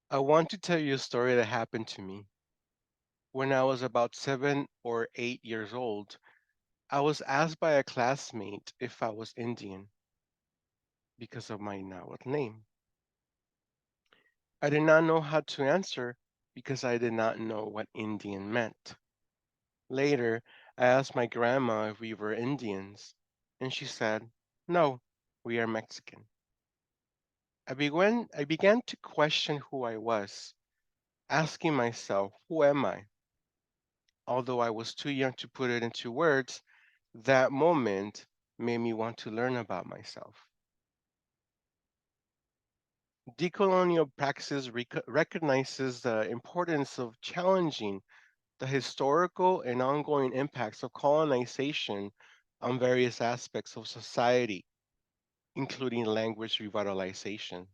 I want to tell you a story that happened to me. When I was about 7 or 8 years old, I was asked by a classmate if I was Indian because of my Nahuatl name. I did not know how to answer because I did not know what Indian meant. Later, I asked my grandma if we were Indians, and she said, "No, we are Mexican." I began to question who I was, asking myself, "Who am I?" Although I was too young to put it into words, that moment made me want to learn about myself. Decolonial praxis recognizes the importance of challenging the historical and ongoing impacts of colonization on various aspects of society, including language revitalization.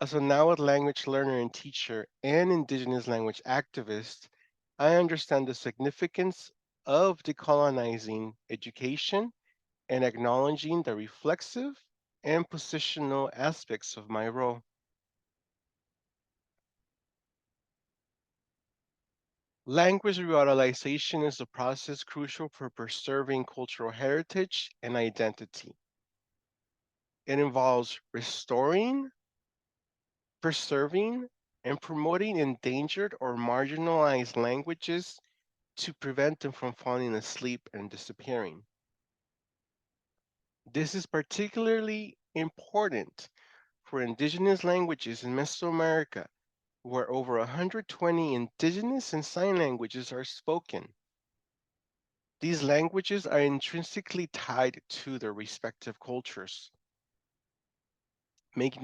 As a Nahuatl language learner and teacher and indigenous language activist, I understand the significance of decolonizing education and acknowledging the reflexive and positional aspects of my role. Language revitalization is a process crucial for preserving cultural heritage and identity. It involves restoring, preserving, and promoting endangered or marginalized languages to prevent them from falling asleep and disappearing. This is particularly important for indigenous languages in Mesoamerica, where over 120 indigenous and sign languages are spoken. These languages are intrinsically tied to their respective cultures, making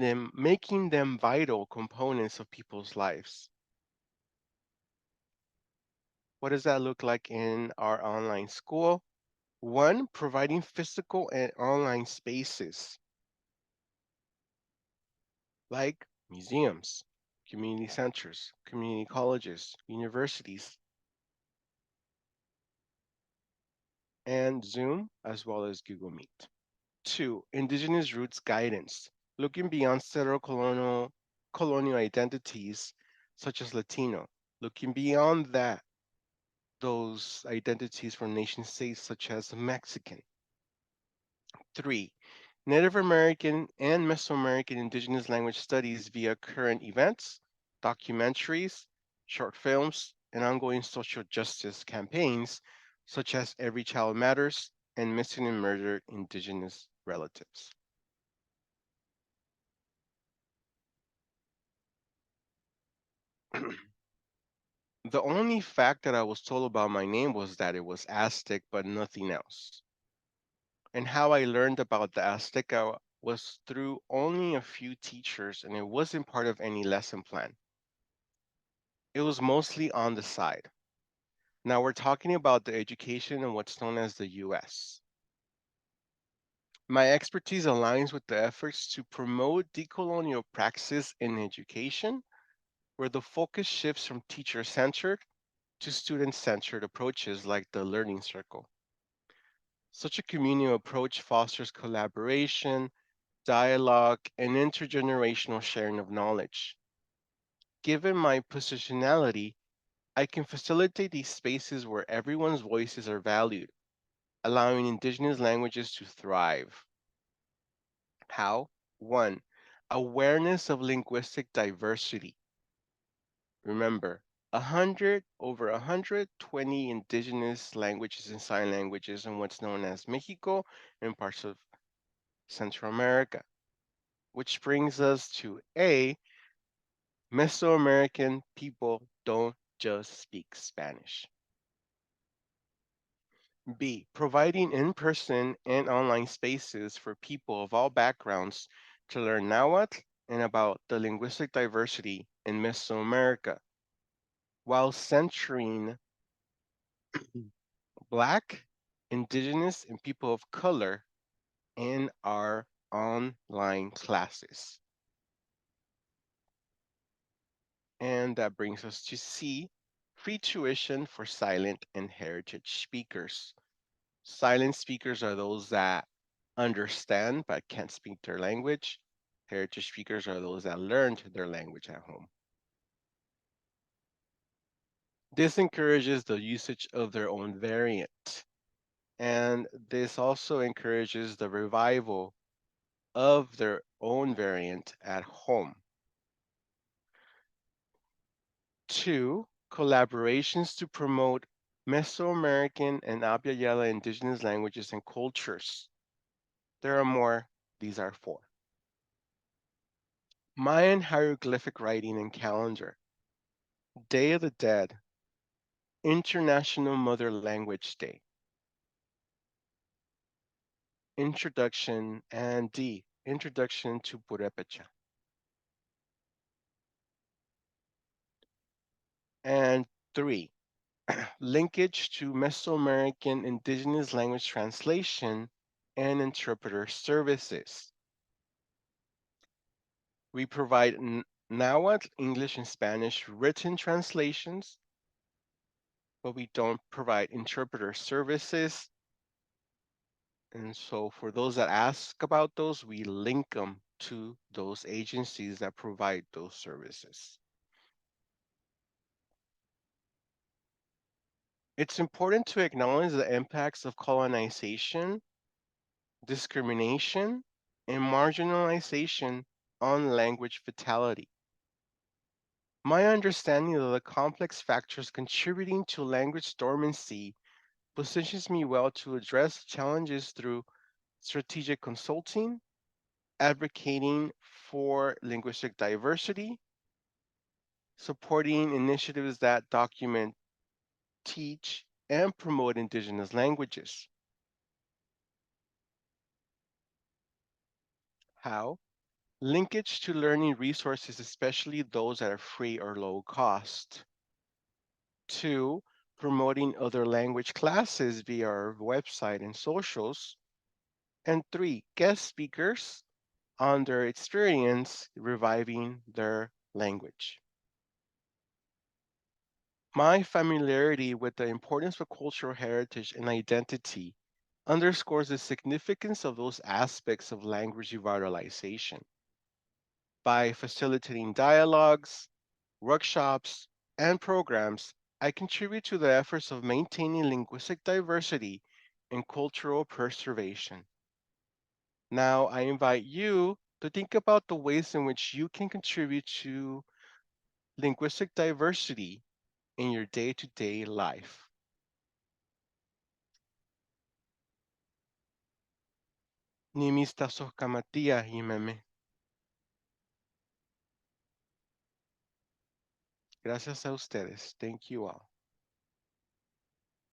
them vital components of people's lives. What does that look like in our online school? One, providing physical and online spaces like museums, community centers, community colleges, universities, and Zoom, as well as Google Meet. Two, indigenous roots guidance, looking beyond colonial identities such as Latino, looking beyond those identities from nation states such as Mexican. Three, Native American and Mesoamerican indigenous language studies via current events, documentaries, short films, and ongoing social justice campaigns such as Every Child Matters and Missing and Murdered Indigenous Relatives. The only fact that I was told about my name was that it was Aztec, but nothing else. And how I learned about the Aztec was through only a few teachers, and it wasn't part of any lesson plan. It was mostly on the side. Now we're talking about the education in what's known as the US. My expertise aligns with the efforts to promote decolonial praxis in education, where the focus shifts from teacher centered to student centered approaches like the learning circle. Such a communal approach fosters collaboration, dialogue, and intergenerational sharing of knowledge. Given my positionality, I can facilitate these spaces where everyone's voices are valued, allowing indigenous languages to thrive. How? One, awareness of linguistic diversity. Remember, over 120 indigenous languages and sign languages in what's known as Mexico and parts of Central America. Which brings us to A, Mesoamerican people don't just speak Spanish. B, providing in person and online spaces for people of all backgrounds to learn Nahuatl and about the linguistic diversity in Mesoamerica, while centering Black, Indigenous, and people of color in our online classes. And that brings us to C, free tuition for silent and heritage speakers. Silent speakers are those that understand but can't speak their language. Heritage speakers are those that learned their language at home. This encourages the usage of their own variant, and this also encourages the revival of their own variant at home. 2, collaborations to promote Mesoamerican and Abya Yala indigenous languages and cultures. There are more, these are 4. Mayan hieroglyphic writing and calendar, Day of the Dead, International Mother Language Day, Introduction, and D, Introduction to Purepecha. And 3, linkage to Mesoamerican indigenous language translation and interpreter services. We provide Nahuatl, English, and Spanish written translations, but we don't provide interpreter services. And so for those that ask about those, we link them to those agencies that provide those services. It's important to acknowledge the impacts of colonization, discrimination, and marginalization on language vitality. My understanding of the complex factors contributing to language dormancy positions me well to address challenges through strategic consulting, advocating for linguistic diversity, supporting initiatives that document, teach, and promote indigenous languages. How? Linkage to learning resources, especially those that are free or low cost. 2, promoting other language classes via our website and socials. And 3, guest speakers on their experience reviving their language. My familiarity with the importance of cultural heritage and identity underscores the significance of those aspects of language revitalization. By facilitating dialogues, workshops, and programs, I contribute to the efforts of maintaining linguistic diversity and cultural preservation. Now, I invite you to think about the ways in which you can contribute to linguistic diversity in your day to day life. Nimista sohkamatia himeme. Gracias a ustedes. Thank you all.